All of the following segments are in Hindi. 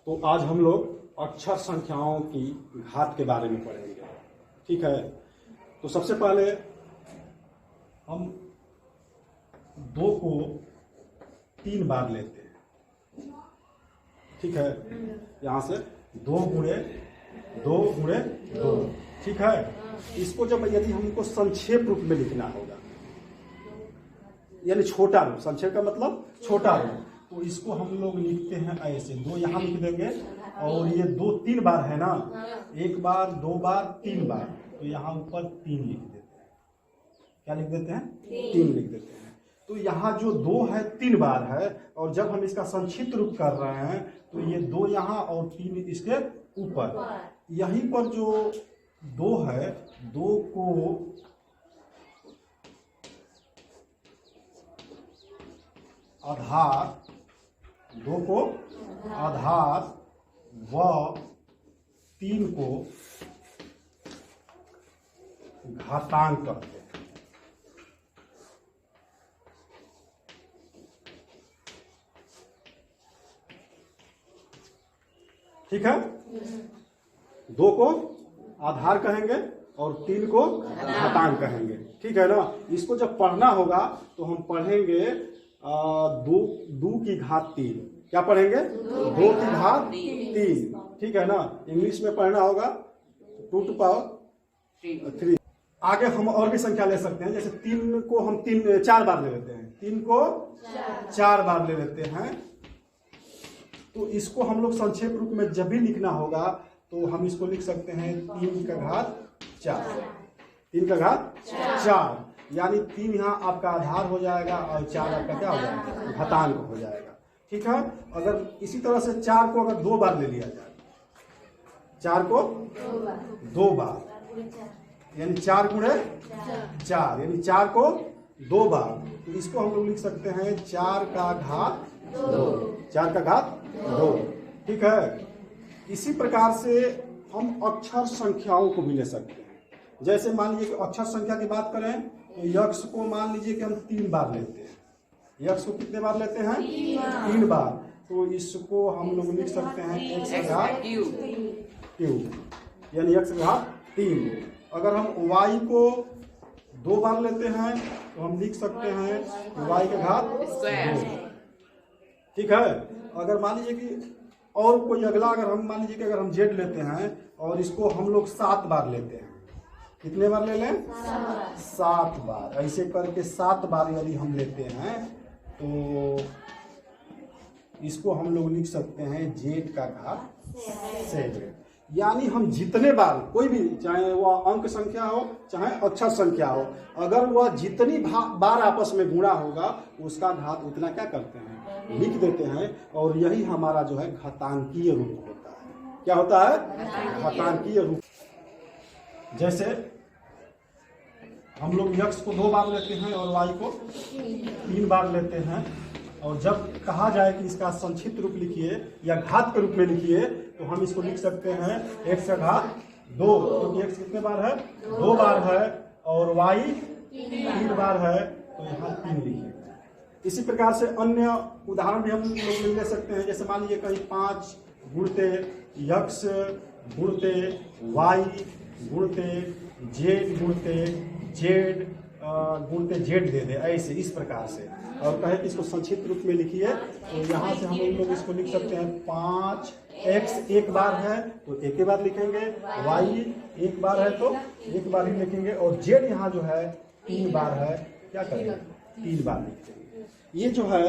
तो आज हम लोग अक्षर संख्याओं की घात के बारे में पढ़ेंगे। ठीक है, तो सबसे पहले हम 2 को 3 बार लेते हैं। ठीक है, यहाँ से 2 गुणे 2 गुणे 2। ठीक है, इसको जब यदि हमको संक्षेप रूप में लिखना होगा, यानी छोटा रूप, संक्षेप का मतलब छोटा रूप, तो इसको हम लोग लिखते हैं ऐसे। 2 यहाँ लिख देंगे और ये 2 3 बार है ना, 1 बार 2 बार 3 बार, तो यहाँ ऊपर 3 लिख देते हैं। क्या लिख देते हैं? 3 लिख देते हैं। तो यहाँ जो 2 है 3 बार है, और जब हम इसका संक्षिप्त रूप कर रहे हैं तो ये 2 यहाँ और 3 इसके ऊपर। यहीं पर जो 2 है, 2 को आधार, 2 को आधार व 3 को घातांक कहते हैं। ठीक है, 2 को आधार कहेंगे और 3 को घातांक कहेंगे। ठीक है ना। इसको जब पढ़ना होगा तो हम पढ़ेंगे 2 की घात 3। क्या पढ़ेंगे? 2 की घात 3। ठीक है ना। इंग्लिश में पढ़ना होगा 2 to power 3। आगे हम और भी संख्या ले सकते हैं, जैसे 3 को हम 4 बार ले लेते हैं। 3 को 4 बार ले लेते हैं। तो इसको हम लोग संक्षेप रूप में जब भी लिखना होगा तो हम इसको लिख सकते हैं 3 का घात 4। 3 का घात 4, यानी 3 यहाँ आपका आधार हो जाएगा और 4 आपका क्या हो जाएगा? घातांक हो जाएगा। ठीक है। अगर इसी तरह से 4 को अगर 2 बार ले लिया जाए, 4 को 2 बार, यानी 4 गुणे 4, यानी 4 को 2 बार, तो इसको हम लोग लिख सकते हैं 4 का घात 2। 4 का घात 2। ठीक है। इसी प्रकार से हम अक्षर संख्याओं को भी ले सकते हैं। जैसे मान लीजिए कि अक्षर संख्या की बात करें तो यक्ष को मान लीजिए कि हम 3 बार लेते हैं। यक्ष को कितने बार लेते हैं? 3 बार। तो इसको हम लोग लिख सकते हैं x का घात क्यूब, यानी x का घात 3। अगर हम y को 2 बार लेते हैं तो हम लिख सकते हैं y का घात 2। ठीक है। अगर मान लीजिए कि और कोई अगला, अगर हम मान लीजिए कि अगर हम z लेते हैं और इसको हम लोग 7 बार लेते हैं, कितने बार ले लें? 7 बार। ऐसे करके 7 बार यदि हम लेते हैं तो इसको हम लोग लिख सकते हैं जेड का घात 7। यानी हम जितने बार, कोई भी, चाहे वह अंक संख्या हो चाहे अक्षर संख्या हो, अगर वह जितनी बार आपस में गुणा होगा उसका घात उतना क्या करते हैं? लिख देते हैं। और यही हमारा जो है घातांकीय रूप होता है। क्या होता है? घातांकीय रूप। जैसे हम लोग x को 2 बार लेते हैं और y को 3 बार लेते हैं, और जब कहा जाए कि इसका संक्षिप्त रूप लिखिए या घात के रूप में लिखिए तो हम इसको लिख सकते हैं x का घात 2, क्योंकि x कितने बार है? 2 बार है, और y 3 बार है, तो यहाँ 3 लिखिए। इसी प्रकार से अन्य उदाहरण भी हम लोग ले सकते हैं। जैसे मान लीजिए कहीं 5 गुणते x गुणते y गुणते z गुणते z गुणते z दे दे, ऐसे इस प्रकार से, और कहे कि इसको संक्षिप्त रूप में लिखिए, तो यहाँ से हम लोग इसको लिख सकते हैं 5x 1 बार है तो 1 बार लिखेंगे, y 1 बार है तो 1 बार ही लिखेंगे, और z यहाँ जो है 3 बार है, क्या करेंगे? 3 बार लिखेंगे। ये जो है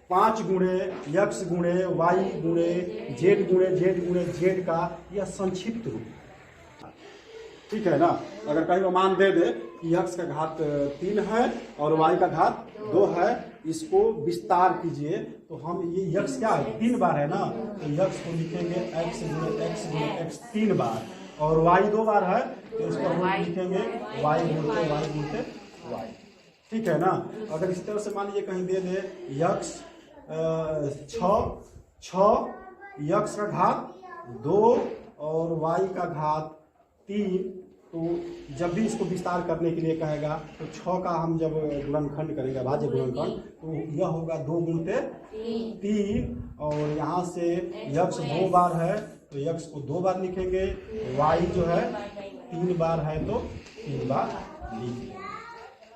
5 गुणे x गुणे y गुणे z गुणे z गुणे z का यह संक्षिप्त रूप। ठीक है ना। अगर कहीं वो मान दे दे कि x का घात 3 है और y का घात 2 है, इसको विस्तार कीजिए तो हम ये x क्या है? 3 बार है ना, तो x को लिखेंगे x गुणे x 3 बार, और y 2 बार है तो इसको हम लिखेंगे y गुणते y। ठीक है ना। अगर इस तरह से मान लीजिए कहीं दे दे x 6 x का घात 2 और y का घात 3, तो जब भी इसको विस्तार करने के लिए कहेगा तो 6 का हम जब गुणनखंड करेंगे, भाज्य गुणनखंड, तो यह होगा 2 गुणते 3 और यहाँ से यक्स 2 बार है तो यक्स को 2 बार लिखेंगे, वाई जो है 3 बार है तो 3 बार लिखेंगे।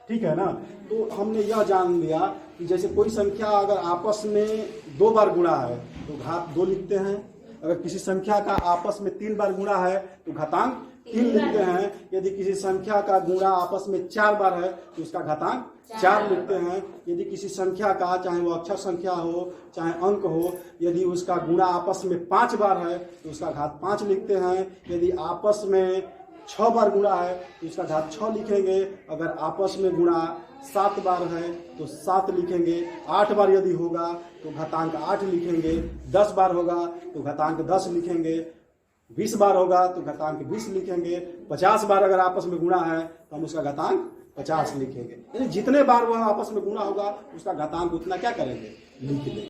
ठीक है ना। तो हमने यह जान लिया कि जैसे कोई संख्या अगर आपस में 2 बार गुणा है तो घात 2 लिखते हैं, अगर किसी संख्या का आपस में 3 बार गुणा है तो घातांक 3 लिखते हैं, यदि किसी संख्या का गुणा आपस में 4 बार है तो उसका घातांक 4 लिखते हैं, यदि किसी संख्या का चाहे वो अक्षर संख्या हो चाहे अंक हो यदि उसका गुणा आपस में 5 बार है तो उसका घात 5 लिखते हैं, यदि आपस में 6 बार गुणा है तो उसका घात 6 लिखेंगे, अगर आपस में गुणा 7 बार है तो 7 लिखेंगे, 8 बार यदि होगा तो घातांक 8 लिखेंगे, 10 बार होगा तो घातांक 10 लिखेंगे, 20 बार होगा तो घातांक 20 लिखेंगे, 50 बार अगर आपस में गुणा है तो हम उसका घातांक 50 लिखेंगे। यानी जितने बार वह आपस में गुणा होगा उसका घातांक उतना क्या करेंगे, लिख देंगे।